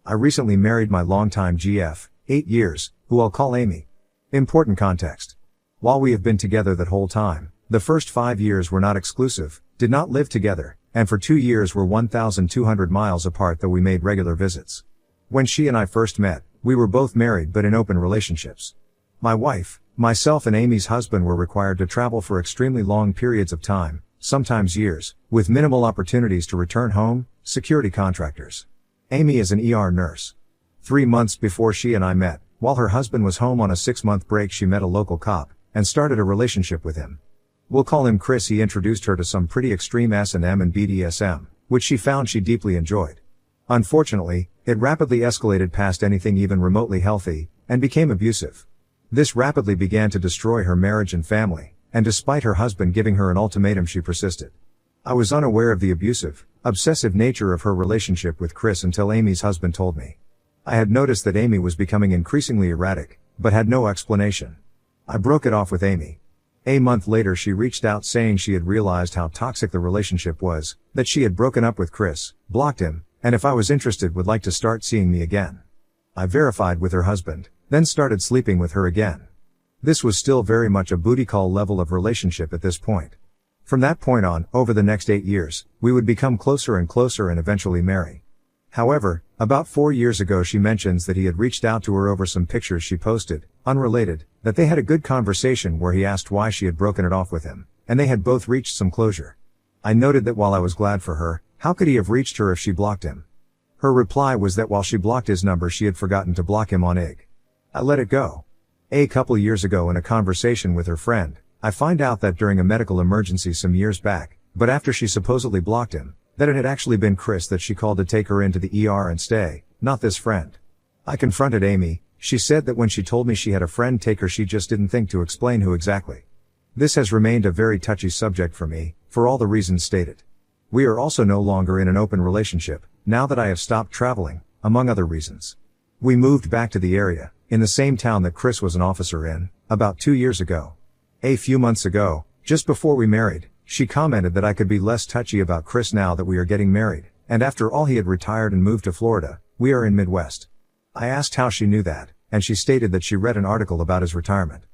I recently married my longtime GF, 8 years, who I'll call Amy. Important context. While we have been together that whole time, the first 5 years were not exclusive, did not live together, and for 2 years were 1,200 miles apart, though we made regular visits. When she and I first met, we were both married but in open relationships. My wife, myself and Amy's husband were required to travel for extremely long periods of time, sometimes years, with minimal opportunities to return home, security contractors. Amy is an ER nurse. 3 months before she and I met, while her husband was home on a 6-month break, she met a local cop, and started a relationship with him. We'll call him Chris. He introduced her to some pretty extreme S&M and BDSM, which she found she deeply enjoyed. Unfortunately, it rapidly escalated past anything even remotely healthy, and became abusive. This rapidly began to destroy her marriage and family, and despite her husband giving her an ultimatum, she persisted. I was unaware of the abusive, obsessive nature of her relationship with Chris until Amy's husband told me. I had noticed that Amy was becoming increasingly erratic, but had no explanation. I broke it off with Amy. A month later she reached out saying she had realized how toxic the relationship was, that she had broken up with Chris, blocked him, and if I was interested would like to start seeing me again. I verified with her husband, then started sleeping with her again. This was still very much a booty call level of relationship at this point. From that point on, over the next 8 years, we would become closer and closer and eventually marry. However, about 4 years ago she mentions that he had reached out to her over some pictures she posted, unrelated, that they had a good conversation where he asked why she had broken it off with him, and they had both reached some closure. I noted that while I was glad for her, how could he have reached her if she blocked him? Her reply was that while she blocked his number she had forgotten to block him on IG. I let it go. A couple years ago in a conversation with her friend, I find out that during a medical emergency some years back, but after she supposedly blocked him, that it had actually been Chris that she called to take her into the ER and stay, not this friend. I confronted Amy. She said that when she told me she had a friend take her she just didn't think to explain who exactly. This has remained a very touchy subject for me, for all the reasons stated. We are also no longer in an open relationship, now that I have stopped traveling, among other reasons. We moved back to the area, in the same town that Chris was an officer in, about 2 years ago. A few months ago, just before we married, she commented that I could be less touchy about Chris now that we are getting married, and after all he had retired and moved to Florida. We are in Midwest. I asked how she knew that, and she stated that she read an article about his retirement.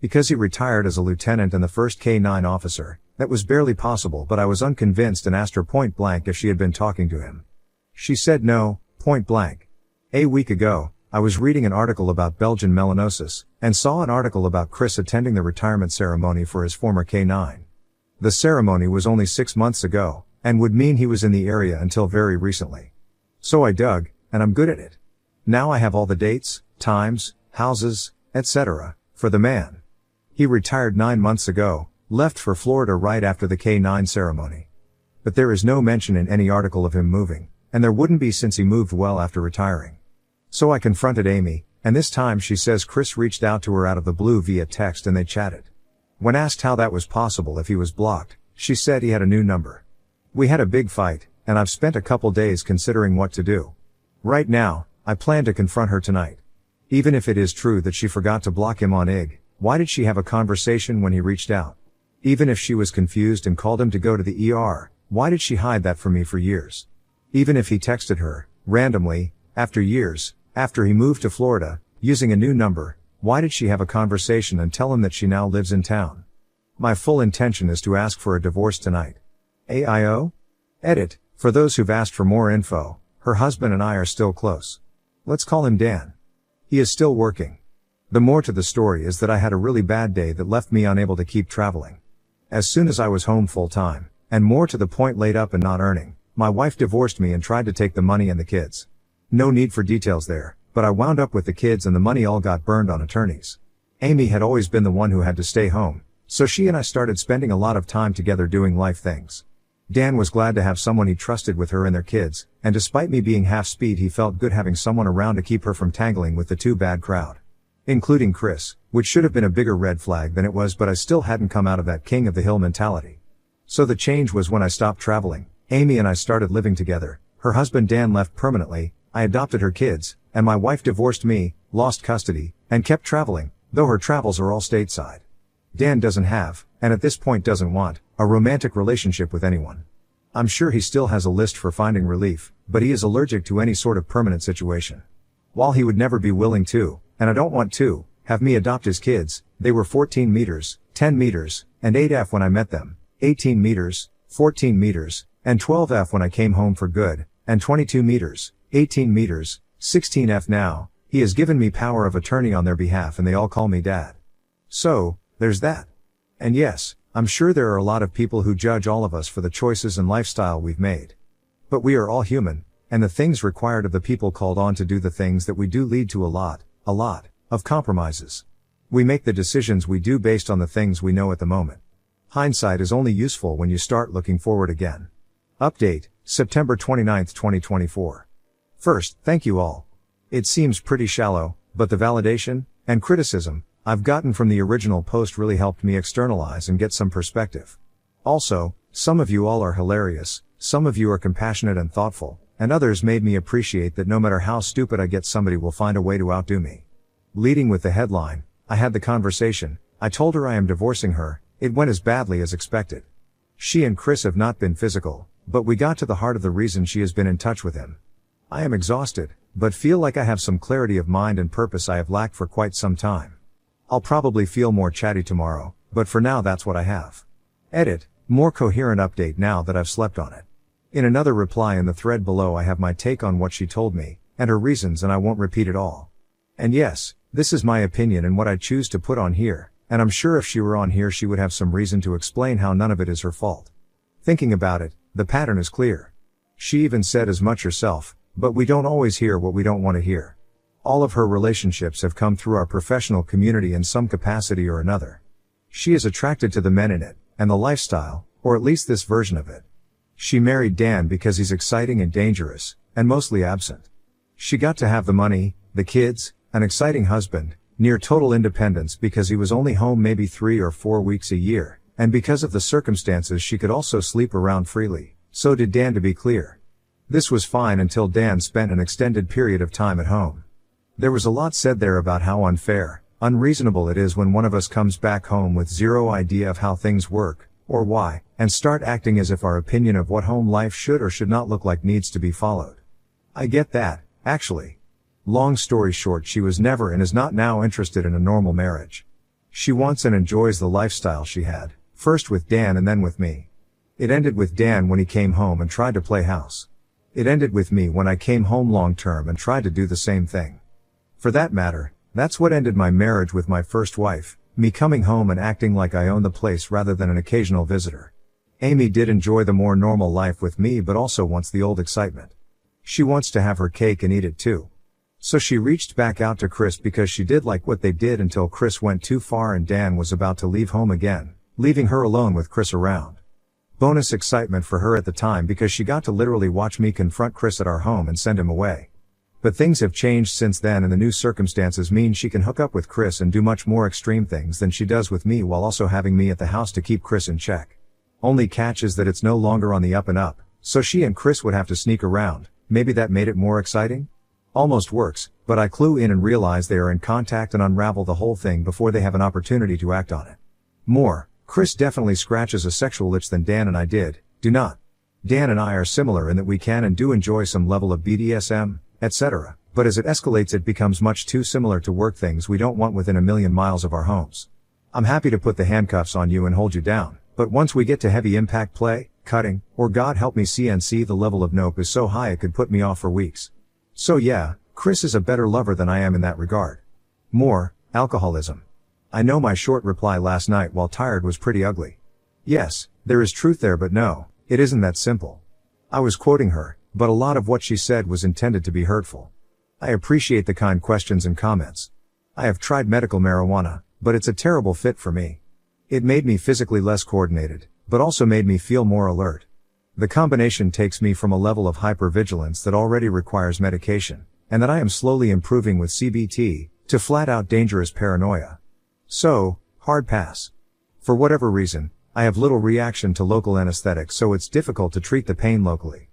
Because he retired as a lieutenant and the first K-9 officer, that was barely possible, but I was unconvinced and asked her point blank if she had been talking to him. She said no, point blank. A week ago, I was reading an article about Belgian melanosis, and saw an article about Chris attending the retirement ceremony for his former K-9. The ceremony was only 6 months ago, and would mean he was in the area until very recently. So I dug, and I'm good at it. Now I have all the dates, times, houses, etc., for the man. He retired 9 months ago, left for Florida right after the K-9 ceremony. But there is no mention in any article of him moving, and there wouldn't be since he moved well after retiring. So I confronted Amy, and this time she says Chris reached out to her out of the blue via text and they chatted. When asked how that was possible if he was blocked, she said he had a new number. We had a big fight, and I've spent a couple days considering what to do. Right now, I plan to confront her tonight. Even if it is true that she forgot to block him on IG, why did she have a conversation when he reached out? Even if she was confused and called him to go to the ER, why did she hide that from me for years? Even if he texted her, randomly, after years, after he moved to Florida, using a new number, why did she have a conversation and tell him that she now lives in town? My full intention is to ask for a divorce tonight. AIO? Edit. For those who've asked for more info, her husband and I are still close. Let's call him Dan. He is still working. The more to the story is that I had a really bad day that left me unable to keep traveling. As soon as I was home full time, and more to the point laid up and not earning, my wife divorced me and tried to take the money and the kids. No need for details there, but I wound up with the kids and the money all got burned on attorneys. Amy had always been the one who had to stay home, so she and I started spending a lot of time together doing life things. Dan was glad to have someone he trusted with her and their kids, and despite me being half speed he felt good having someone around to keep her from tangling with the too bad crowd. Including Chris, which should have been a bigger red flag than it was, but I still hadn't come out of that king of the hill mentality. So the change was when I stopped traveling. Amy and I started living together, her husband Dan left permanently, I adopted her kids, and my wife divorced me, lost custody, and kept traveling, though her travels are all stateside. Dan doesn't have, and at this point doesn't want, a romantic relationship with anyone. I'm sure he still has a list for finding relief, but he is allergic to any sort of permanent situation. While he would never be willing to, and I don't want to, have me adopt his kids, they were 14 meters, 10 meters, and 8F when I met them, 18 meters, 14 meters, and 12F when I came home for good, and 22 meters, 18 meters, 16F now. He has given me power of attorney on their behalf and they all call me dad. So, there's that. And yes, I'm sure there are a lot of people who judge all of us for the choices and lifestyle we've made. But we are all human, and the things required of the people called on to do the things that we do lead to a lot of compromises. We make the decisions we do based on the things we know at the moment. Hindsight is only useful when you start looking forward again. Update, September 29, 2024. First, thank you all. It seems pretty shallow, but the validation and criticism I've gotten from the original post really helped me externalize and get some perspective. Also, some of you all are hilarious, some of you are compassionate and thoughtful, and others made me appreciate that no matter how stupid I get, somebody will find a way to outdo me. Leading with the headline, I had the conversation, I told her I am divorcing her, it went as badly as expected. She and Chris have not been physical, but we got to the heart of the reason she has been in touch with him. I am exhausted, but feel like I have some clarity of mind and purpose I have lacked for quite some time. I'll probably feel more chatty tomorrow, but for now that's what I have. Edit, more coherent update now that I've slept on it. In another reply in the thread below I have my take on what she told me, and her reasons, and I won't repeat it all. And yes, this is my opinion and what I choose to put on here, and I'm sure if she were on here she would have some reason to explain how none of it is her fault. Thinking about it, the pattern is clear. She even said as much herself, but we don't always hear what we don't want to hear. All of her relationships have come through our professional community in some capacity or another. She is attracted to the men in it, and the lifestyle, or at least this version of it. She married Dan because he's exciting and dangerous, and mostly absent. She got to have the money, the kids, an exciting husband, near total independence because he was only home maybe 3 or 4 weeks a year, and because of the circumstances she could also sleep around freely, so did Dan, to be clear. This was fine until Dan spent an extended period of time at home. There was a lot said there about how unfair, unreasonable it is when one of us comes back home with zero idea of how things work, or why, and start acting as if our opinion of what home life should or should not look like needs to be followed. I get that, actually. Long story short, she was never and is not now interested in a normal marriage. She wants and enjoys the lifestyle she had, first with Dan and then with me. It ended with Dan when he came home and tried to play house. It ended with me when I came home long term and tried to do the same thing. For that matter, that's what ended my marriage with my first wife, me coming home and acting like I owned the place rather than an occasional visitor. Amy did enjoy the more normal life with me but also wants the old excitement. She wants to have her cake and eat it too. So she reached back out to Chris because she did like what they did until Chris went too far and Dan was about to leave home again, leaving her alone with Chris around. Bonus excitement for her at the time because she got to literally watch me confront Chris at our home and send him away. But things have changed since then and the new circumstances mean she can hook up with Chris and do much more extreme things than she does with me while also having me at the house to keep Chris in check. Only catch is that it's no longer on the up and up, so she and Chris would have to sneak around. Maybe that made it more exciting? Almost works, but I clue in and realize they are in contact and unravel the whole thing before they have an opportunity to act on it. More, Chris definitely scratches a sexual itch than Dan and I did, do not. Dan and I are similar in that we can and do enjoy some level of BDSM, etc., but as it escalates it becomes much too similar to work things we don't want within a million miles of our homes. I'm happy to put the handcuffs on you and hold you down, but once we get to heavy impact play, cutting, or God help me CNC, the level of nope is so high it could put me off for weeks. So yeah, Chris is a better lover than I am in that regard. More, alcoholism. I know my short reply last night while tired was pretty ugly. Yes, there is truth there, but no, it isn't that simple. I was quoting her, but a lot of what she said was intended to be hurtful. I appreciate the kind questions and comments. I have tried medical marijuana, but it's a terrible fit for me. It made me physically less coordinated, but also made me feel more alert. The combination takes me from a level of hypervigilance that already requires medication, and that I am slowly improving with CBT, to flat-out dangerous paranoia. So, hard pass. For whatever reason, I have little reaction to local anesthetics, so it's difficult to treat the pain locally.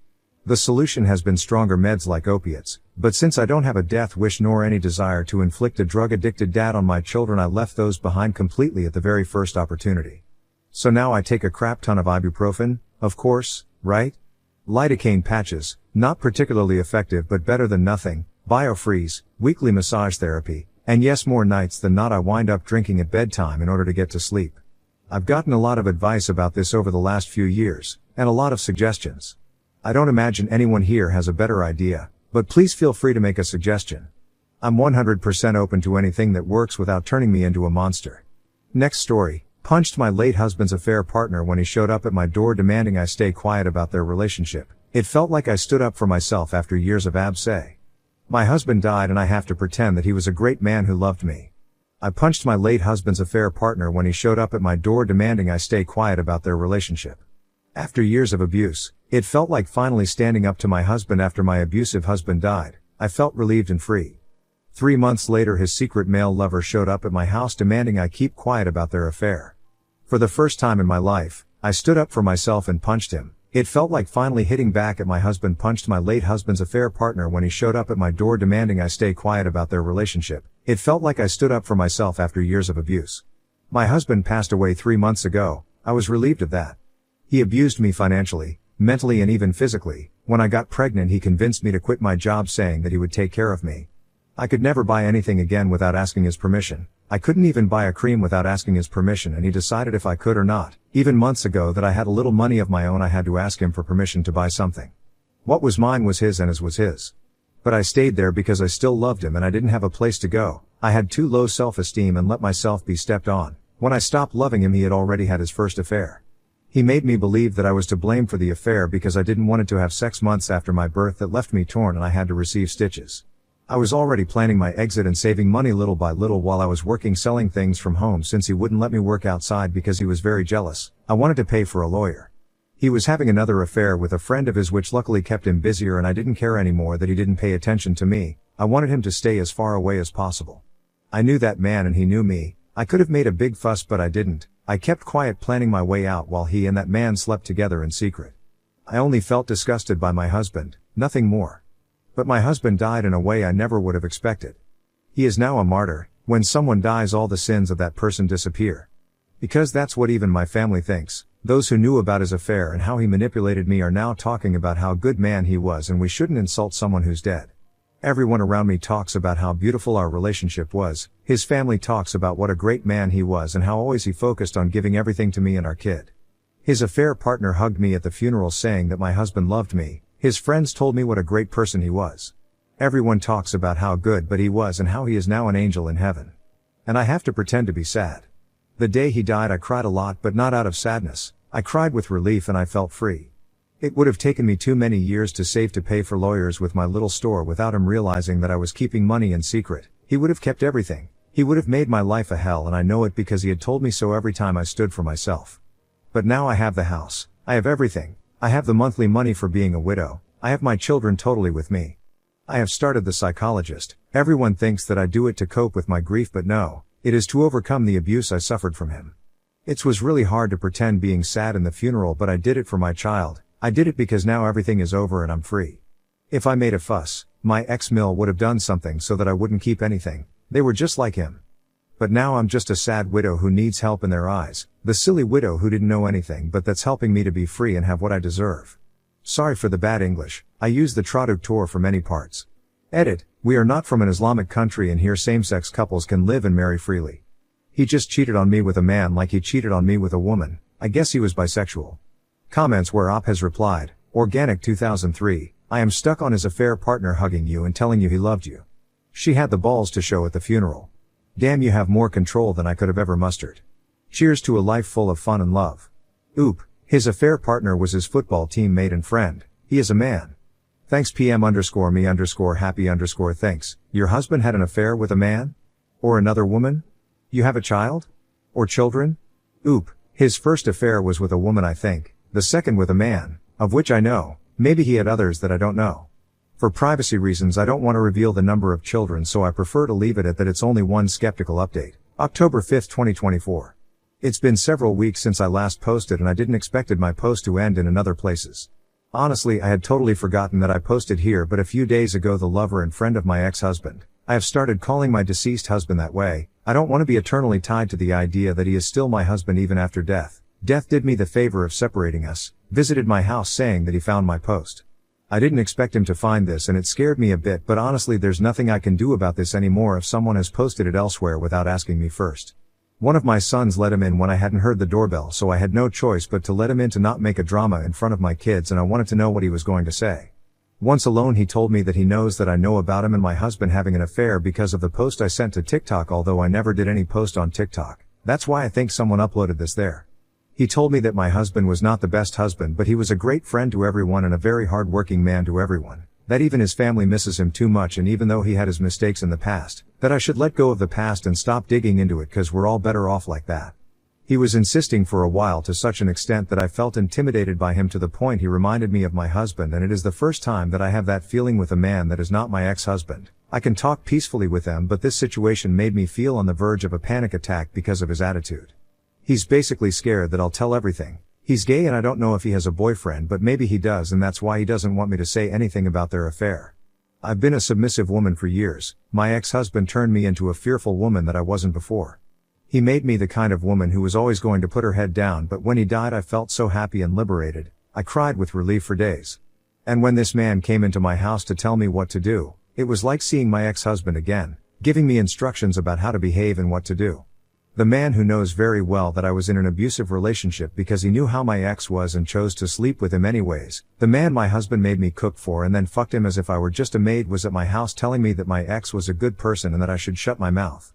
The solution has been stronger meds like opiates, but since I don't have a death wish nor any desire to inflict a drug-addicted dad on my children, I left those behind completely at the very first opportunity. So now I take a crap ton of ibuprofen, of course, right? Lidocaine patches, not particularly effective but better than nothing, biofreeze, weekly massage therapy, and yes, more nights than not I wind up drinking at bedtime in order to get to sleep. I've gotten a lot of advice about this over the last few years, and a lot of suggestions. I don't imagine anyone here has a better idea, but please feel free to make a suggestion. I'm 100% open to anything that works without turning me into a monster. Next story. Punched my late husband's affair partner when he showed up at my door demanding I stay quiet about their relationship. It felt like I stood up for myself after years of absay. My husband died and I have to pretend that he was a great man who loved me. I punched my late husband's affair partner when he showed up at my door demanding I stay quiet about their relationship. After years of abuse, it felt like finally standing up to my husband after my abusive husband died. I felt relieved and free. 3 months later his secret male lover showed up at my house demanding I keep quiet about their affair. For the first time in my life, I stood up for myself and punched him. It felt like finally hitting back at my husband. Punched my late husband's affair partner when he showed up at my door demanding I stay quiet about their relationship. It felt like I stood up for myself after years of abuse. My husband passed away 3 months ago. I was relieved of that. He abused me financially, mentally and even physically. When I got pregnant he convinced me to quit my job saying that he would take care of me. I could never buy anything again without asking his permission. I couldn't even buy a cream without asking his permission, and he decided if I could or not. Even months ago that I had a little money of my own I had to ask him for permission to buy something. What was mine was his and his was his. But I stayed there because I still loved him and I didn't have a place to go. I had too low self-esteem and let myself be stepped on. When I stopped loving him he had already had his first affair. He made me believe that I was to blame for the affair because I didn't want to have sex months after my birth that left me torn and I had to receive stitches. I was already planning my exit and saving money little by little while I was working selling things from home since he wouldn't let me work outside because he was very jealous. I wanted to pay for a lawyer. He was having another affair with a friend of his which luckily kept him busier and I didn't care anymore that he didn't pay attention to me. I wanted him to stay as far away as possible. I knew that man and he knew me. I could have made a big fuss but I didn't. I kept quiet planning my way out while he and that man slept together in secret. I only felt disgusted by my husband, nothing more. But my husband died in a way I never would have expected. He is now a martyr. When someone dies all the sins of that person disappear. Because that's what even my family thinks. Those who knew about his affair and how he manipulated me are now talking about how good man he was and we shouldn't insult someone who's dead. Everyone around me talks about how beautiful our relationship was. His family talks about what a great man he was and how always he focused on giving everything to me and our kid. His affair partner hugged me at the funeral saying that my husband loved me. His friends told me what a great person he was. Everyone talks about how good but he was and how he is now an angel in heaven. And I have to pretend to be sad. The day he died I cried a lot but not out of sadness. I cried with relief and I felt free. It would have taken me too many years to save to pay for lawyers with my little store without him realizing that I was keeping money in secret. He would have kept everything. He would have made my life a hell and I know it because he had told me so every time I stood for myself. But now I have the house. I have everything. I have the monthly money for being a widow. I have my children totally with me. I have started the psychologist. Everyone thinks that I do it to cope with my grief but no, it is to overcome the abuse I suffered from him. It was really hard to pretend being sad in the funeral but I did it for my child. I did it because now everything is over and I'm free. If I made a fuss, my ex-mill would have done something so that I wouldn't keep anything. They were just like him. But now I'm just a sad widow who needs help in their eyes. The silly widow who didn't know anything but that's helping me to be free and have what I deserve. Sorry for the bad English. I use the traductor for many parts. Edit. We are not from an Islamic country and here same-sex couples can live and marry freely. He just cheated on me with a man like he cheated on me with a woman. I guess he was bisexual. Comments where Op has replied, Organic 2003, I am stuck on his affair partner hugging you and telling you he loved you. She had the balls to show at the funeral. Damn, you have more control than I could have ever mustered. Cheers to a life full of fun and love. Oop, his affair partner was his football teammate and friend. He is a man. Thanks PM_me_happy_ thanks. Your husband had an affair with a man? Or another woman? You have a child? Or children? Oop, his first affair was with a woman I think, the second with a man, of which I know, maybe he had others that I don't know. For privacy reasons I don't want to reveal the number of children so I prefer to leave it at that. It's only one skeptical update. October 5, 2024. It's been several weeks since I last posted and I didn't expected my post to end in another places. Honestly, I had totally forgotten that I posted here but a few days ago the lover and friend of my ex-husband. I have started calling my deceased husband that way. I don't want to be eternally tied to the idea that he is still my husband even after death. Death did me the favor of separating us, visited my house saying that he found my post. I didn't expect him to find this and it scared me a bit, but honestly there's nothing I can do about this anymore if someone has posted it elsewhere without asking me first. One of my sons let him in when I hadn't heard the doorbell, so I had no choice but to let him in to not make a drama in front of my kids, and I wanted to know what he was going to say. Once alone he told me that he knows that I know about him and my husband having an affair because of the post I sent to TikTok, although I never did any post on TikTok. That's why I think someone uploaded this there. He told me that my husband was not the best husband, but he was a great friend to everyone and a very hard-working man to everyone. That even his family misses him too much, and even though he had his mistakes in the past, that I should let go of the past and stop digging into it cause we're all better off like that. He was insisting for a while to such an extent that I felt intimidated by him to the point he reminded me of my husband, and it is the first time that I have that feeling with a man that is not my ex-husband. I can talk peacefully with them, but this situation made me feel on the verge of a panic attack because of his attitude. He's basically scared that I'll tell everything. He's gay and I don't know if he has a boyfriend, but maybe he does, and that's why he doesn't want me to say anything about their affair. I've been a submissive woman for years. My ex-husband turned me into a fearful woman that I wasn't before. He made me the kind of woman who was always going to put her head down, but when he died I felt so happy and liberated. I cried with relief for days. And when this man came into my house to tell me what to do, it was like seeing my ex-husband again, giving me instructions about how to behave and what to do. The man who knows very well that I was in an abusive relationship because he knew how my ex was and chose to sleep with him anyways. The man my husband made me cook for and then fucked him as if I were just a maid was at my house telling me that my ex was a good person and that I should shut my mouth.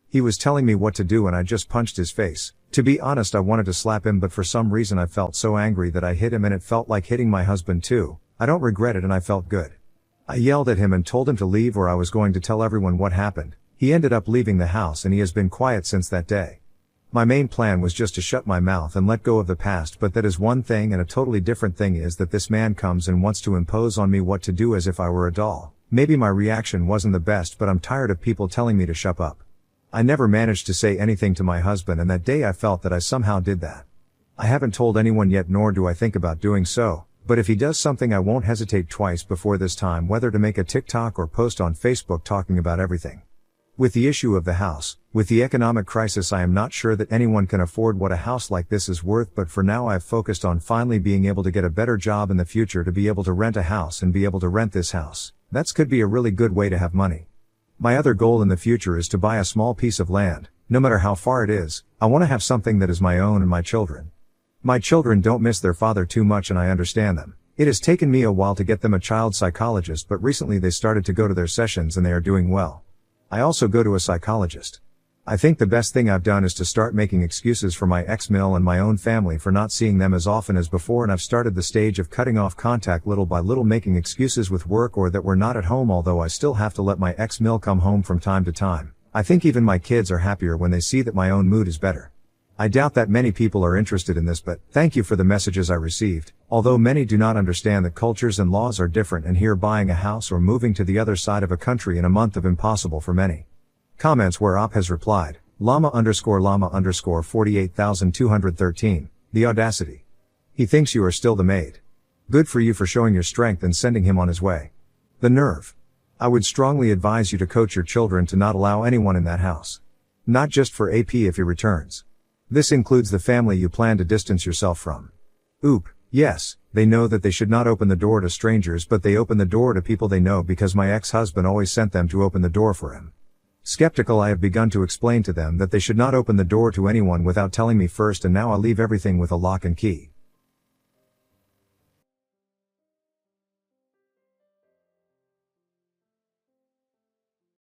He was telling me what to do and I just punched his face. To be honest, I wanted to slap him, but for some reason I felt so angry that I hit him, and it felt like hitting my husband too. I don't regret it and I felt good. I yelled at him and told him to leave or I was going to tell everyone what happened. He ended up leaving the house and he has been quiet since that day. My main plan was just to shut my mouth and let go of the past, but that is one thing, and a totally different thing is that this man comes and wants to impose on me what to do as if I were a doll. Maybe my reaction wasn't the best, but I'm tired of people telling me to shut up. I never managed to say anything to my husband, and that day I felt that I somehow did that. I haven't told anyone yet, nor do I think about doing so, but if he does something I won't hesitate twice before this time whether to make a TikTok or post on Facebook talking about everything. With the issue of the house, with the economic crisis, I am not sure that anyone can afford what a house like this is worth, but for now I've focused on finally being able to get a better job in the future to be able to rent a house and be able to rent this house. That could be a really good way to have money. My other goal in the future is to buy a small piece of land, no matter how far it is. I want to have something that is my own and my children. My children don't miss their father too much and I understand them. It has taken me a while to get them a child psychologist, but recently they started to go to their sessions and they are doing well. I also go to a psychologist. I think the best thing I've done is to start making excuses for my ex-mill and my own family for not seeing them as often as before, and I've started the stage of cutting off contact little by little, making excuses with work or that we're not at home, although I still have to let my ex-mill come home from time to time. I think even my kids are happier when they see that my own mood is better. I doubt that many people are interested in this, but thank you for the messages I received. Although many do not understand that cultures and laws are different, and here buying a house or moving to the other side of a country in a month of impossible for many. Comments where Op has replied, llama_48,213, the audacity. He thinks you are still the maid. Good for you for showing your strength and sending him on his way. The nerve. I would strongly advise you to coach your children to not allow anyone in that house. Not just for AP if he returns. This includes the family you plan to distance yourself from. Oop, yes, they know that they should not open the door to strangers, but they open the door to people they know because my ex-husband always sent them to open the door for him. Skeptical, I have begun to explain to them that they should not open the door to anyone without telling me first, and now I leave everything with a lock and key.